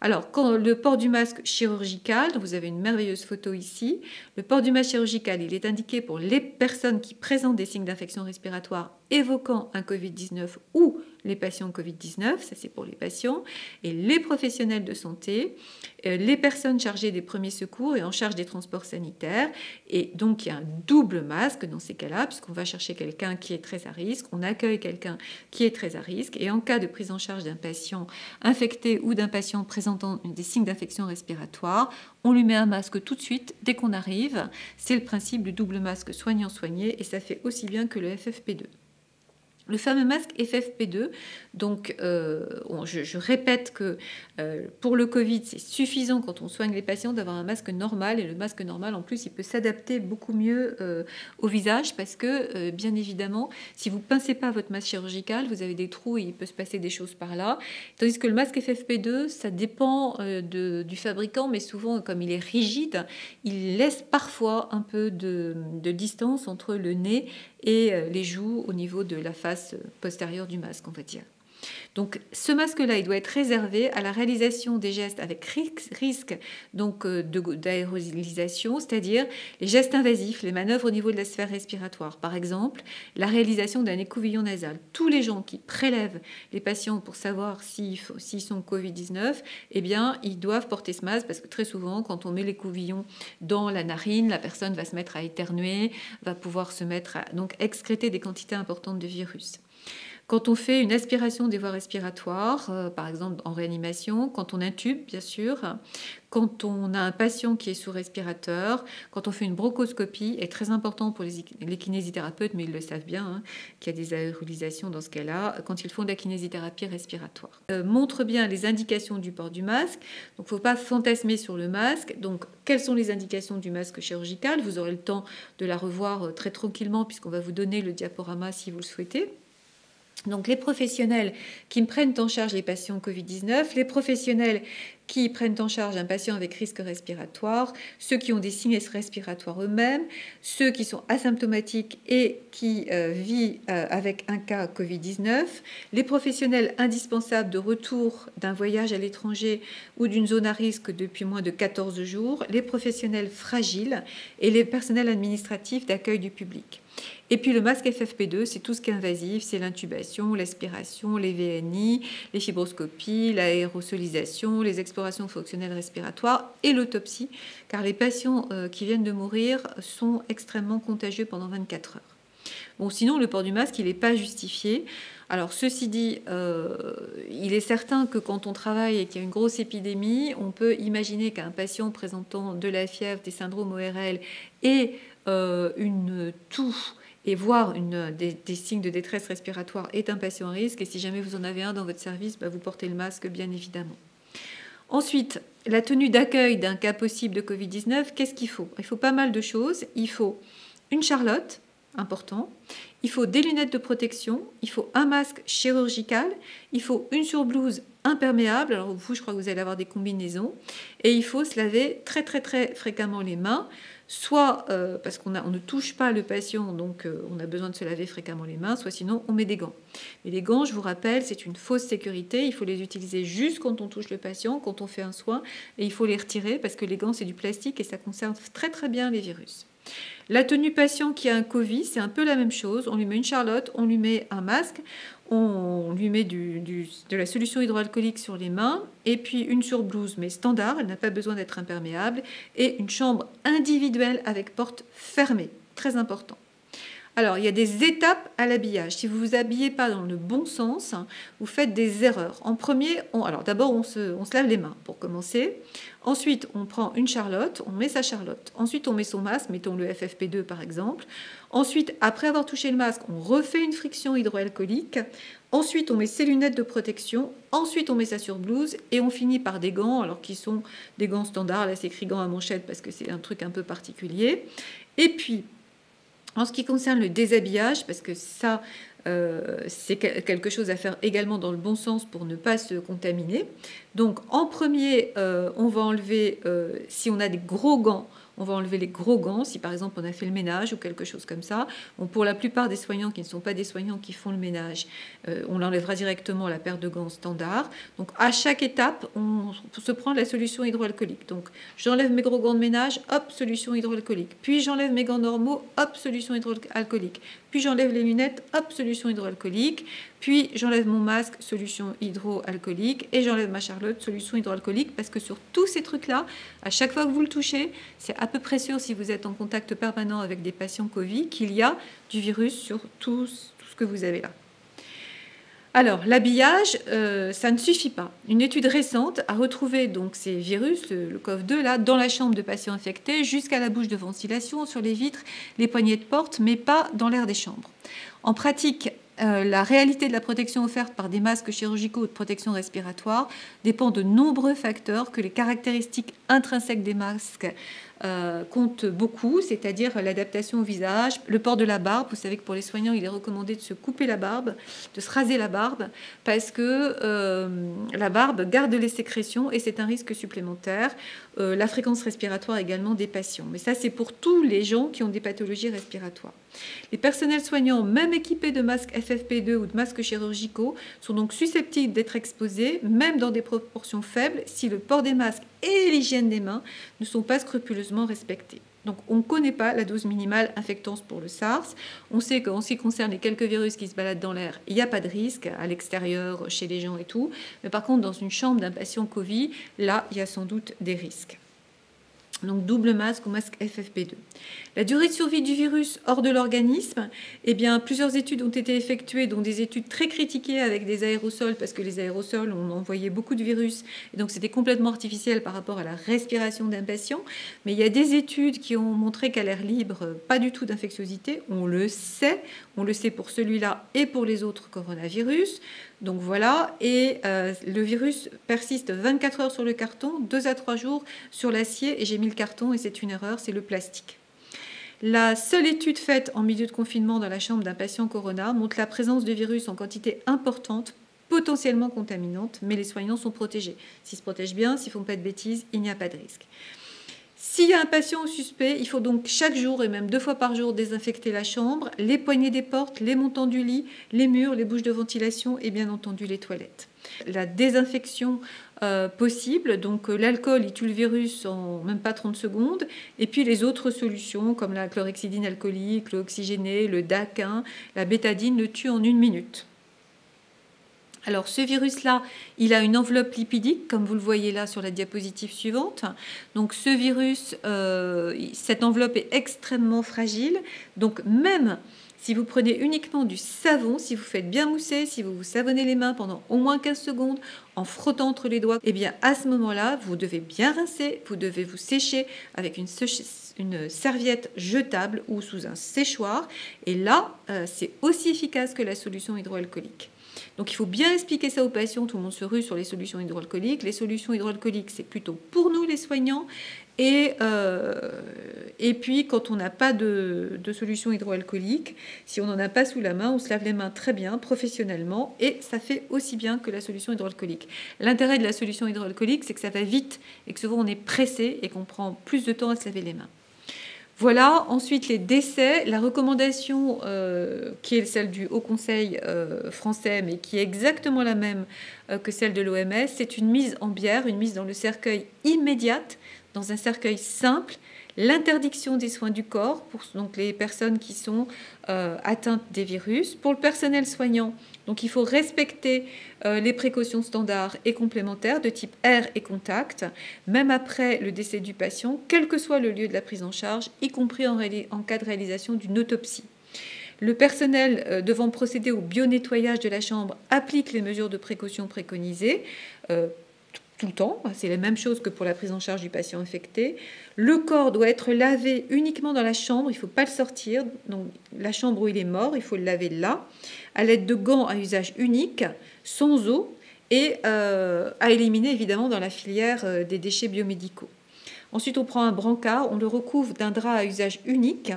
Alors, quand le port du masque chirurgical, vous avez une merveilleuse photo ici, le port du masque chirurgical, il est indiqué pour les personnes qui présentent des signes d'infection respiratoire évoquant un Covid-19 ou les patients Covid-19, ça c'est pour les patients, et les professionnels de santé, les personnes chargées des premiers secours et en charge des transports sanitaires. Et donc, il y a un double masque dans ces cas-là, puisqu'on va chercher quelqu'un qui est très à risque, on accueille quelqu'un qui est très à risque, et en cas de prise en charge d'un patient infecté ou d'un patient présentant des signes d'infection respiratoire, on lui met un masque tout de suite dès qu'on arrive. C'est le principe du double masque soignant-soigné, et ça fait aussi bien que le FFP2. Le fameux masque FFP2, donc je répète que pour le Covid, c'est suffisant quand on soigne les patients d'avoir un masque normal. Et le masque normal, en plus, il peut s'adapter beaucoup mieux au visage parce que, bien évidemment, si vous ne pincez pas votre masque chirurgical, vous avez des trous et il peut se passer des choses par là. Tandis que le masque FFP2, ça dépend du fabricant, mais souvent, comme il est rigide, il laisse parfois un peu de distance entre le nez et les joues au niveau de la face postérieure du masque, on va dire. Donc ce masque-là, il doit être réservé à la réalisation des gestes avec risque donc d'aérosolisation, c'est-à-dire les gestes invasifs, les manœuvres au niveau de la sphère respiratoire. Par exemple, la réalisation d'un écouvillon nasal. Tous les gens qui prélèvent les patients pour savoir s'ils sont Covid-19, eh bien, ils doivent porter ce masque parce que très souvent, quand on met l'écouvillon dans la narine, la personne va se mettre à éternuer, va pouvoir se mettre à donc excréter des quantités importantes de virus. Quand on fait une aspiration des voies respiratoires, par exemple en réanimation, quand on intube, bien sûr, quand on a un patient qui est sous respirateur, quand on fait une bronchoscopie, est très important pour les kinésithérapeutes, mais ils le savent bien, qu'il y a des aérolisations dans ce cas-là, quand ils font de la kinésithérapie respiratoire. Montre bien les indications du port du masque. Donc, il ne faut pas fantasmer sur le masque. Donc, quelles sont les indications du masque chirurgical? Vous aurez le temps de la revoir très tranquillement, puisqu'on va vous donner le diaporama si vous le souhaitez. Donc les professionnels qui prennent en charge les patients Covid-19, les professionnels qui prennent en charge un patient avec risque respiratoire, ceux qui ont des signes respiratoires eux-mêmes, ceux qui sont asymptomatiques et qui vivent avec un cas Covid-19, les professionnels indispensables de retour d'un voyage à l'étranger ou d'une zone à risque depuis moins de 14 jours, les professionnels fragiles et les personnels administratifs d'accueil du public. Et puis le masque FFP2, c'est tout ce qui est invasif, c'est l'intubation, l'aspiration, les VNI, les fibroscopies, l'aérosolisation, les explorations fonctionnelles respiratoires et l'autopsie, car les patients qui viennent de mourir sont extrêmement contagieux pendant 24 heures. Bon, sinon, le port du masque, il n'est pas justifié. Alors, ceci dit, il est certain que quand on travaille et qu'il y a une grosse épidémie, on peut imaginer qu'un patient présentant de la fièvre, des syndromes ORL et une toux et voir des signes de détresse respiratoire est un patient à risque. Et si jamais vous en avez un dans votre service, vous portez le masque, bien évidemment. Ensuite, la tenue d'accueil d'un cas possible de Covid-19, qu'est-ce qu'il faut? Il faut pas mal de choses. Il faut une charlotte, important. Il faut des lunettes de protection. Il faut un masque chirurgical. Il faut une surblouse imperméable. Alors vous, je crois que vous allez avoir des combinaisons. Et il faut se laver très très très fréquemment les mains. Soit parce qu'on ne touche pas le patient, donc on a besoin de se laver fréquemment les mains, soit sinon on met des gants. Mais les gants, je vous rappelle, c'est une fausse sécurité. Il faut les utiliser juste quand on touche le patient, quand on fait un soin, et il faut les retirer parce que les gants, c'est du plastique et ça conserve très très bien les virus. La tenue patient qui a un Covid, c'est un peu la même chose. On lui met une charlotte, on lui met un masque, on lui met de la solution hydroalcoolique sur les mains et puis une surblouse, mais standard, elle n'a pas besoin d'être imperméable, et une chambre individuelle avec porte fermée, très important. Alors, il y a des étapes à l'habillage. Si vous ne vous habillez pas dans le bon sens, vous faites des erreurs. En premier, d'abord, on se lave les mains pour commencer. Ensuite, on prend une charlotte, on met sa charlotte. Ensuite, on met son masque, mettons le FFP2 par exemple. Ensuite, après avoir touché le masque, on refait une friction hydroalcoolique. Ensuite, on met ses lunettes de protection. Ensuite, on met sa surblouse et on finit par des gants, alors qui sont des gants standards. Là, c'est écrit gants à manchette parce que c'est un truc un peu particulier. Et puis, en ce qui concerne le déshabillage, parce que ça, c'est quelque chose à faire également dans le bon sens pour ne pas se contaminer. Donc, en premier, on va enlever, si on a des gros gants, on va enlever les gros gants, si par exemple on a fait le ménage ou quelque chose comme ça. Bon, pour la plupart des soignants qui ne sont pas des soignants qui font le ménage, on enlèvera directement la paire de gants standard. Donc à chaque étape, on se prend la solution hydroalcoolique. Donc j'enlève mes gros gants de ménage, hop, solution hydroalcoolique. Puis j'enlève mes gants normaux, hop, solution hydroalcoolique. Puis j'enlève les lunettes, hop, solution hydroalcoolique. Puis j'enlève mon masque, solution hydroalcoolique. Et j'enlève ma charlotte, solution hydroalcoolique. Parce que sur tous ces trucs-là, à chaque fois que vous le touchez, c'est à peu près sûr, si vous êtes en contact permanent avec des patients Covid, qu'il y a du virus sur tout ce que vous avez là. Alors, l'habillage, ça ne suffit pas. Une étude récente a retrouvé donc ces virus, le COV2, là, dans la chambre de patients infectés, jusqu'à la bouche de ventilation, sur les vitres, les poignées de porte, mais pas dans l'air des chambres. En pratique, la réalité de la protection offerte par des masques chirurgicaux ou de protection respiratoire dépend de nombreux facteurs que les caractéristiques intrinsèques des masques comptent beaucoup, c'est-à-dire l'adaptation au visage, le port de la barbe. Vous savez que pour les soignants, il est recommandé de se couper la barbe, de se raser la barbe, parce que la barbe garde les sécrétions et c'est un risque supplémentaire. La fréquence respiratoire également des patients. Mais ça, c'est pour tous les gens qui ont des pathologies respiratoires. Les personnels soignants, même équipés de masques FFP2 ou de masques chirurgicaux, sont donc susceptibles d'être exposés, même dans des proportions faibles, si le port des masques et l'hygiène des mains ne sont pas scrupuleusement respectés. Donc on ne connaît pas la dose minimale infectance pour le SARS. On sait qu'en ce qui concerne les quelques virus qui se baladent dans l'air, il n'y a pas de risque à l'extérieur, chez les gens et tout. Mais par contre, dans une chambre d'un patient Covid, là, il y a sans doute des risques. Donc double masque ou masque FFP2. La durée de survie du virus hors de l'organisme, eh bien, plusieurs études ont été effectuées, dont des études très critiquées avec des aérosols, parce que les aérosols, on envoyait beaucoup de virus, et donc c'était complètement artificiel par rapport à la respiration d'un patient. Mais il y a des études qui ont montré qu'à l'air libre, pas du tout d'infectiosité. On le sait pour celui-là et pour les autres coronavirus. Donc voilà, et le virus persiste 24 heures sur le carton, 2 à 3 jours sur l'acier, et j'ai mis le carton et c'est une erreur, c'est le plastique. La seule étude faite en milieu de confinement dans la chambre d'un patient corona montre la présence de virus en quantité importante, potentiellement contaminante, mais les soignants sont protégés. S'ils se protègent bien, s'ils ne font pas de bêtises, il n'y a pas de risque. S'il y a un patient suspect, il faut donc chaque jour et même 2 fois par jour désinfecter la chambre, les poignées des portes, les montants du lit, les murs, les bouches de ventilation et bien entendu les toilettes. La désinfection possible, donc l'alcool il tue le virus en même pas 30 secondes, et puis les autres solutions comme la chlorhexidine alcoolique, l'eau oxygénée, le Daquin, la bétadine le tuent en 1 minute. Alors ce virus-là, il a une enveloppe lipidique, comme vous le voyez là sur la diapositive suivante. Donc ce virus, cette enveloppe est extrêmement fragile. Donc même si vous prenez uniquement du savon, si vous faites bien mousser, si vous vous savonnez les mains pendant au moins 15 secondes en frottant entre les doigts, eh bien à ce moment-là, vous devez bien rincer, vous devez vous sécher avec une serviette jetable ou sous un séchoir. Et là, c'est aussi efficace que la solution hydroalcoolique. Donc il faut bien expliquer ça aux patients, tout le monde se rue sur les solutions hydroalcooliques. Les solutions hydroalcooliques, c'est plutôt pour nous les soignants. Et puis quand on n'a pas de solution hydroalcoolique, si on n'en a pas sous la main, on se lave les mains très bien, professionnellement, et ça fait aussi bien que la solution hydroalcoolique. L'intérêt de la solution hydroalcoolique, c'est que ça va vite et que souvent on est pressé et qu'on prend plus de temps à se laver les mains. Voilà, ensuite les décès. La recommandation qui est celle du Haut Conseil français, mais qui est exactement la même que celle de l'OMS, c'est une mise en bière, une mise dans le cercueil immédiate, dans un cercueil simple, l'interdiction des soins du corps pour donc les personnes qui sont atteintes des virus. Pour le personnel soignant, donc il faut respecter les précautions standards et complémentaires de type air et contact, même après le décès du patient, quel que soit le lieu de la prise en charge, y compris en cas de réalisation d'une autopsie. Le personnel devant procéder au bio-nettoyage de la chambre applique les mesures de précaution préconisées tout le temps. C'est la même chose que pour la prise en charge du patient infecté. Le corps doit être lavé uniquement dans la chambre, il ne faut pas le sortir. Donc, la chambre où il est mort, il faut le laver là, à l'aide de gants à usage unique, sans eau, et à éliminer évidemment dans la filière des déchets biomédicaux. Ensuite, on prend un brancard, on le recouvre d'un drap à usage unique,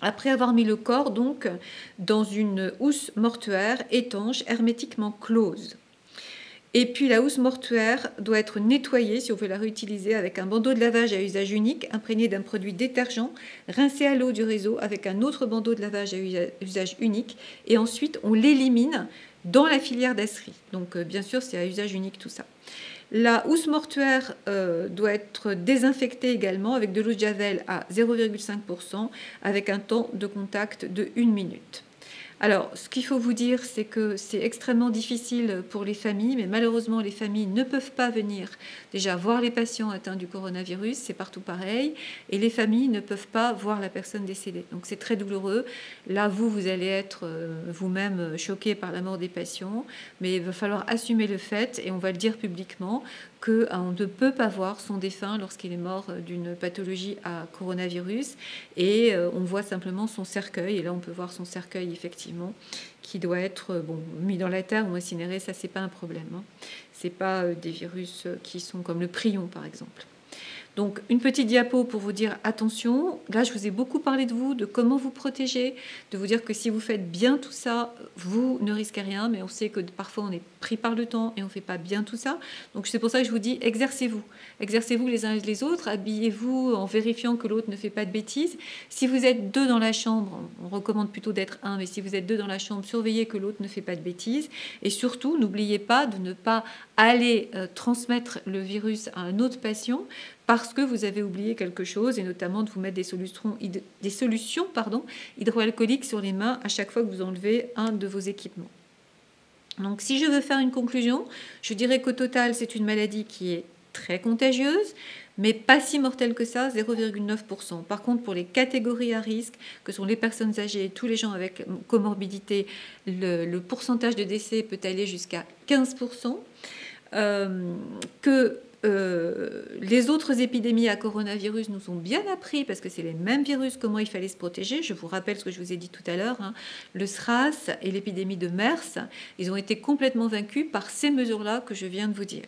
après avoir mis le corps donc dans une housse mortuaire étanche, hermétiquement close. Et puis la housse mortuaire doit être nettoyée, si on veut la réutiliser, avec un bandeau de lavage à usage unique, imprégné d'un produit détergent, rincé à l'eau du réseau avec un autre bandeau de lavage à usage unique, et ensuite on l'élimine dans la filière d'Assery. Donc bien sûr, c'est à usage unique tout ça. La housse mortuaire doit être désinfectée également avec de l'eau de javel à 0,5% avec un temps de contact de 1 minute. Alors, ce qu'il faut vous dire, c'est que c'est extrêmement difficile pour les familles, mais malheureusement, les familles ne peuvent pas venir déjà voir les patients atteints du coronavirus, c'est partout pareil, et les familles ne peuvent pas voir la personne décédée. Donc, c'est très douloureux. Là, vous allez être vous-même choqué par la mort des patients, mais il va falloir assumer le fait, et on va le dire publiquement, qu'on ne peut pas voir son défunt lorsqu'il est mort d'une pathologie à coronavirus, et on voit simplement son cercueil, et là on peut voir son cercueil effectivement, qui doit être mis dans la terre ou incinéré, ça c'est pas un problème. Hein. C'est pas des virus qui sont comme le prion par exemple. Donc, une petite diapo pour vous dire attention. Là, je vous ai beaucoup parlé de vous, de comment vous protéger, de vous dire que si vous faites bien tout ça, vous ne risquez rien. Mais on sait que parfois, on est pris par le temps et on ne fait pas bien tout ça. Donc, c'est pour ça que je vous dis exercez-vous. Exercez-vous les uns et les autres. Habillez-vous en vérifiant que l'autre ne fait pas de bêtises. Si vous êtes 2 dans la chambre, on recommande plutôt d'être 1, mais si vous êtes 2 dans la chambre, surveillez que l'autre ne fait pas de bêtises. Et surtout, n'oubliez pas de ne pas aller transmettre le virus à un autre patient parce que vous avez oublié quelque chose, et notamment de vous mettre des solutions hydroalcooliques sur les mains à chaque fois que vous enlevez un de vos équipements. Donc si je veux faire une conclusion, je dirais qu'au total, c'est une maladie qui est très contagieuse, mais pas si mortelle que ça, 0,9%. Par contre, pour les catégories à risque, que sont les personnes âgées et tous les gens avec comorbidité, le pourcentage de décès peut aller jusqu'à 15%. Les autres épidémies à coronavirus nous ont bien appris, parce que c'est les mêmes virus, comment il fallait se protéger. Je vous rappelle ce que je vous ai dit tout à l'heure, hein. Le SRAS et l'épidémie de MERS, ils ont été complètement vaincus par ces mesures-là que je viens de vous dire.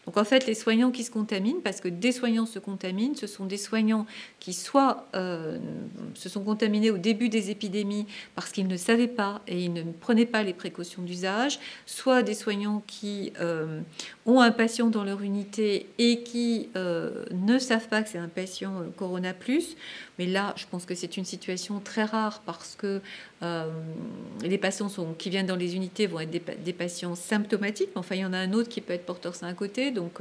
Donc en fait, les soignants qui se contaminent, parce que des soignants se contaminent, ce sont des soignants qui soit se sont contaminés au début des épidémies parce qu'ils ne savaient pas et ils ne prenaient pas les précautions d'usage, soit des soignants qui ont un patient dans leur unité et qui ne savent pas que c'est un patient Corona+. Mais là, je pense que c'est une situation très rare parce que les patients qui viennent dans les unités vont être des patients symptomatiques. Enfin, il y en a un autre qui peut être porteur sain à côté, donc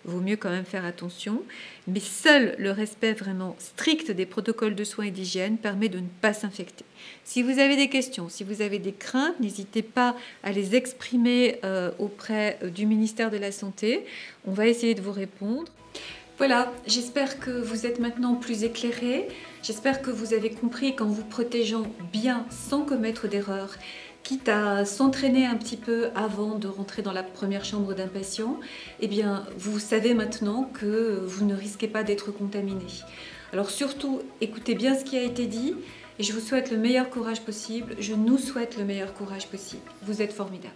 vaut mieux quand même faire attention. Mais seul le respect vraiment strict des protocoles de soins et d'hygiène permet de ne pas s'infecter. Si vous avez des questions, si vous avez des craintes, n'hésitez pas à les exprimer auprès du ministère de la Santé. On va essayer de vous répondre. Voilà, j'espère que vous êtes maintenant plus éclairés. J'espère que vous avez compris qu'en vous protégeant bien, sans commettre d'erreur, quitte à s'entraîner un petit peu avant de rentrer dans la première chambre d'un patient, eh bien, vous savez maintenant que vous ne risquez pas d'être contaminé. Alors surtout, écoutez bien ce qui a été dit et je vous souhaite le meilleur courage possible. Je nous souhaite le meilleur courage possible. Vous êtes formidables.